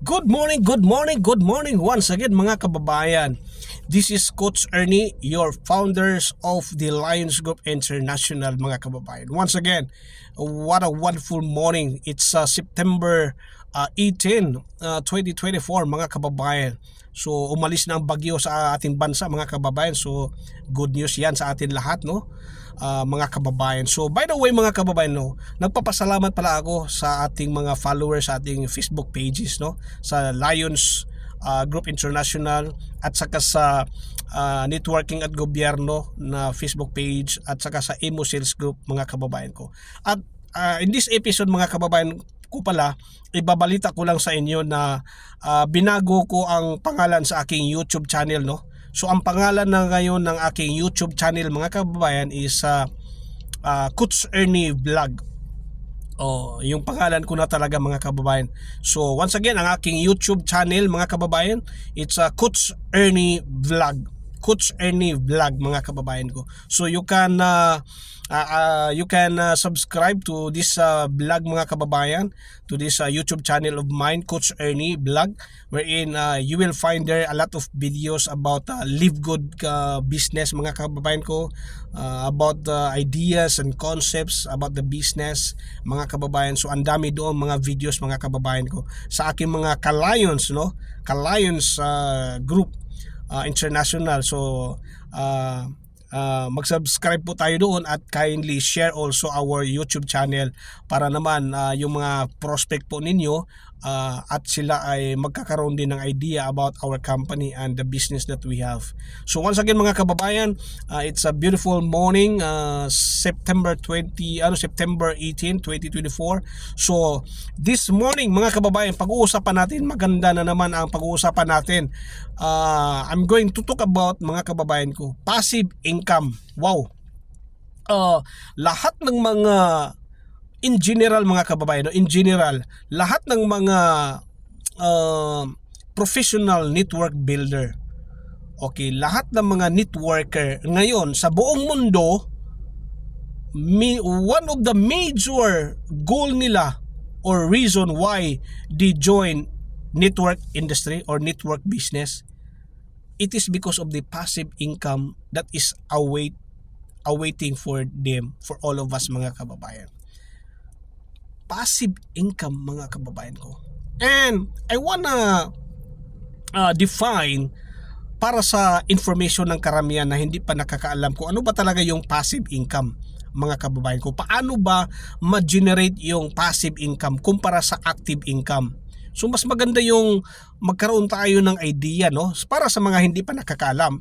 Good morning, good morning, good morning once again mga kababayan. This is Coach Ernie, your founders of the Lions Group International mga kababayan. Once again, what a wonderful morning. It's September 18, 2024 mga kababayan. So umalis na ang bagyo sa ating bansa mga kababayan. So good news yan sa atin lahat, no? Mga kababayan. So by the way mga kababayan, no, nagpapasalamat pala ako sa ating mga followers sa ating Facebook pages, no, sa Lions Group International at saka sa Networking at Gobyerno na Facebook page at saka sa Emo Sales Group mga kababayan ko. At in this episode mga kababayan ko pala, ibabalita ko lang sa inyo na binago ko ang pangalan sa aking YouTube channel, no. So ang pangalan na ngayon ng aking YouTube channel mga kababayan is Coach Ernie Vlog. Yung pangalan ko na talaga mga kababayan. So once again, ang aking YouTube channel mga kababayan, it's Coach Ernie Vlog. Coach Ernie Vlog mga kababayan ko. So you can subscribe to this vlog mga kababayan, to this YouTube channel of mine, Coach Ernie Vlog, wherein you will find there a lot of videos about live good business mga kababayan ko, about ideas and concepts about the business mga kababayan. So ang dami doon mga videos mga kababayan ko sa aking mga ka-Lions, no, ka-Lions group international. So mag-subscribe po tayo doon at kindly share also our YouTube channel para naman yung mga prospect po ninyo at sila ay magkakaroon din ng idea about our company and the business that we have. So once again mga kababayan, it's a beautiful morning, September 18, 2024. So this morning mga kababayan, pag-uusapan natin, maganda na naman ang pag-uusapan natin. I'm going to talk about mga kababayan ko, passive income. Wow. Lahat ng mga in general mga kababayan, in general, lahat ng mga professional network builder, okay, lahat ng mga networker ngayon sa buong mundo, one of the major goal nila or reason why they join network industry or network business, it is because of the passive income that is awaiting for them, for all of us mga kababayan. Passive income mga kababayan ko. And I wanna define para sa information ng karamihan na hindi pa nakakaalam kung ano ba talaga yung passive income mga kababayan ko. Paano ba ma-generate yung passive income kumpara sa active income? So mas maganda yung magkaroon tayo ng idea, no, para sa mga hindi pa nakakaalam.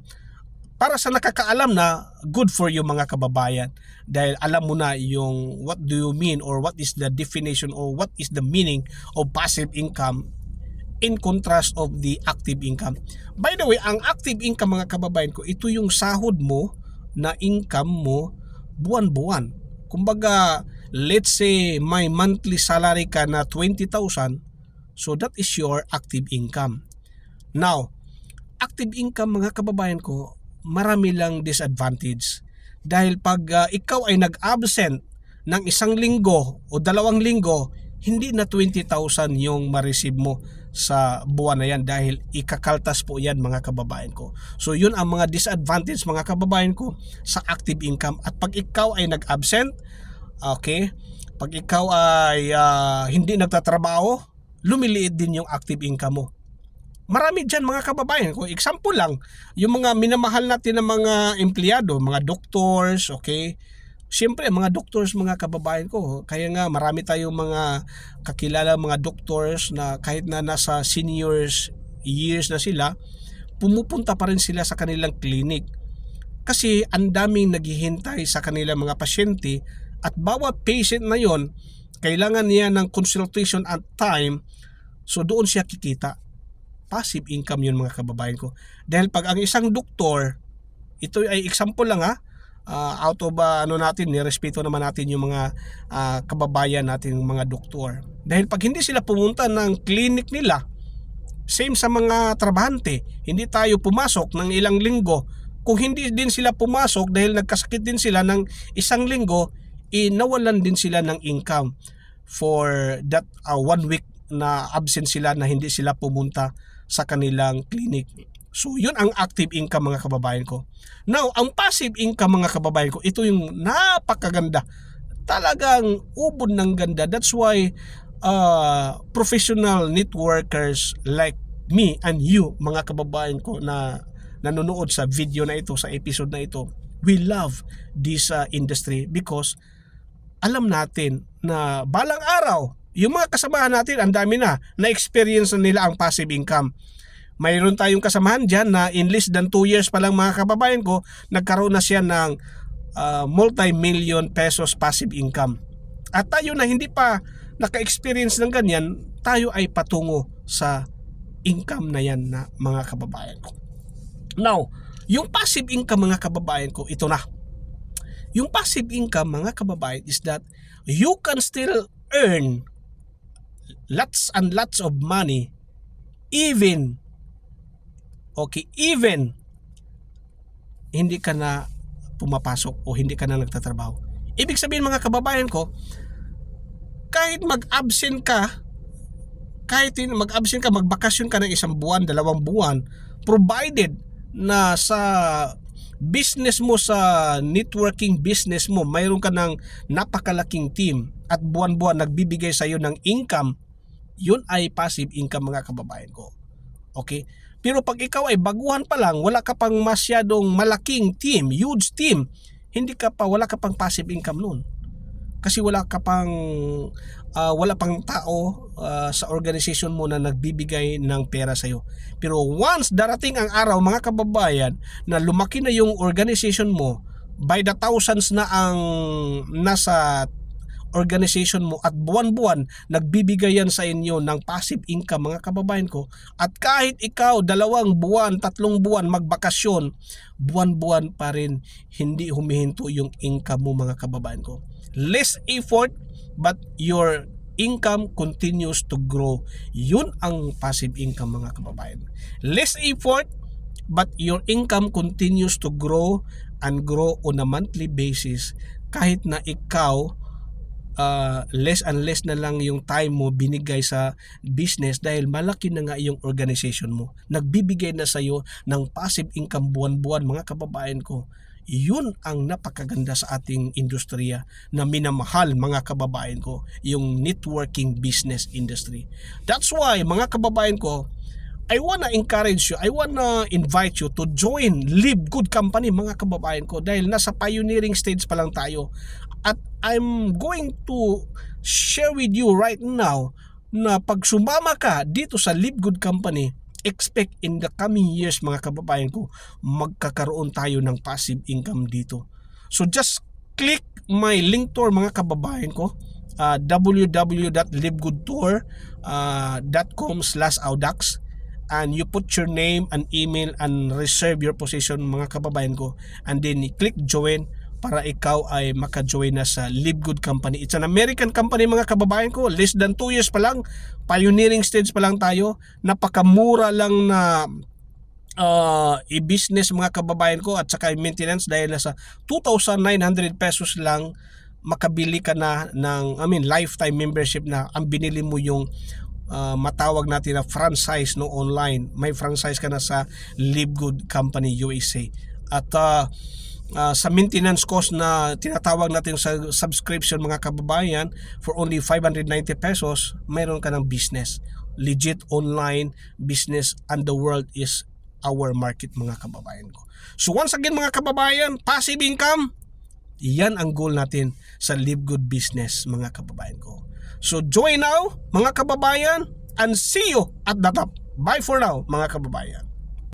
Para sa nakakaalam na, good for you mga kababayan, dahil alam mo na yung what do you mean or what is the definition or what is the meaning of passive income in contrast of the active income. By the way, ang active income mga kababayan ko, ito yung sahod mo na income mo buwan-buwan. Kumbaga, let's say may monthly salary ka na 20,000, so that is your active income. Now, active income mga kababayan ko, marami lang disadvantage. Dahil pag ikaw ay nag-absent ng 1 linggo o 2 linggo, hindi na 20,000 yung ma-receive mo sa buwan na yan dahil ikakaltas po yan mga kababayan ko. So yun ang mga disadvantage mga kababayan ko sa active income. At pag ikaw ay nag-absent, okay, pag ikaw ay hindi nagtatrabaho, lumiliit din yung active income mo. Marami dyan mga kababayan ko. Example lang, yung mga minamahal natin ng mga empleyado, mga doctors, okay? Siyempre, mga doctors mga kababayan ko. Kaya nga marami tayong mga kakilala mga doctors na kahit na nasa seniors years na sila, pumupunta pa rin sila sa kanilang clinic. Kasi ang daming naghihintay sa kanilang mga pasyente at bawat patient na yon, kailangan niya ng consultation at time, so doon siya kikita. Passive income yun mga kababayan ko. Dahil pag ang isang doktor, ito ay example lang out of nirespeto naman natin yung mga kababayan natin, mga doktor. Dahil pag hindi sila pumunta ng clinic nila, same sa mga trabahante, hindi tayo pumasok ng ilang linggo. Kung hindi din sila pumasok dahil nagkasakit din sila ng 1 linggo, nawalan din sila ng income for that 1 week na absent sila, na hindi sila pumunta sa kanilang clinic. So yun ang active income mga kababayan ko. Now, ang passive income mga kababayan ko, ito yung napakaganda. Talagang ubod ng ganda. That's why professional networkers like me and you mga kababayan ko na nanonood sa video na ito, sa episode na ito, we love this industry because alam natin na balang araw, yung mga kasamahan natin, ang dami na-experience na nila ang passive income. Mayroon tayong kasamahan dyan na in less than 2 years pa lang mga kababayan ko, nagkaroon na siya ng multi-million pesos passive income. At tayo na hindi pa naka-experience ng ganyan, tayo ay patungo sa income na yan na mga kababayan ko. Now, yung passive income mga kababayan ko, ito na. Yung passive income mga kababayan is that you can still earn lots and lots of money even hindi ka na pumapasok o hindi ka na nagtatrabaho. Ibig sabihin mga kababayan ko, kahit mag-absent ka, magbakasyon ka ng 1 buwan, 2 buwan, provided na sa business mo, sa networking business mo, mayroon ka ng napakalaking team at buwan-buwan nagbibigay sa iyo ng income, yun ay passive income mga kababayan ko. Okay? Pero pag ikaw ay baguhan pa lang, wala ka pang masyadong malaking team, huge team, wala ka pang passive income noon. Kasi wala pang tao sa organization mo na nagbibigay ng pera sa iyo. Pero once darating ang araw mga kababayan na lumaki na yung organization mo, by the thousands na ang nasa organization mo at buwan-buwan nagbibigay yan sa inyo ng passive income mga kababayan ko, at kahit ikaw 2 buwan, 3 buwan magbakasyon, buwan-buwan pa rin hindi humihinto yung income mo mga kababayan ko. Less effort but your income continues to grow. Yun ang passive income mga kababayan. Less effort but your income continues to grow and grow on a monthly basis, kahit na ikaw less and less na lang yung time mo binigay sa business dahil malaki na nga yung organization mo. Nagbibigay na sa iyo ng passive income buwan-buwan mga kababayan ko. Yun ang napakaganda sa ating industriya na minamahal mga kababayan ko, yung networking business industry. That's why mga kababayan ko, I wanna encourage you, I wanna invite you to join Live Good Company mga kababayan ko, dahil nasa pioneering stage pa lang tayo. At I'm going to share with you right now na pag sumama ka dito sa Live Good Company, expect in the coming years mga kababayan ko, magkakaroon tayo ng passive income dito. So just click my link tour mga kababayan ko, www.livegoodtour.com/audax, and you put your name and email and reserve your position mga kababayan ko, and then click join para ikaw ay maka-join na sa Live Good Company. It's an American company mga kababayan ko, less than 2 years pa lang, pioneering stage pa lang tayo, napakamura lang na i-business mga kababayan ko, at saka maintenance dahil nasa 2,900 pesos lang makabili ka na ng lifetime membership na ang binili mo yung matawag natin na franchise no online. May franchise ka na sa Live Good Company USA. At sa maintenance cost na tinatawag natin sa subscription mga kababayan, for only 590 pesos, mayroon ka ng business. Legit online business, and the world is our market mga kababayan ko. So once again mga kababayan, passive income, yan ang goal natin sa Live Good Business mga kababayan ko. So join now mga kababayan, and see you at the top. Bye for now mga kababayan.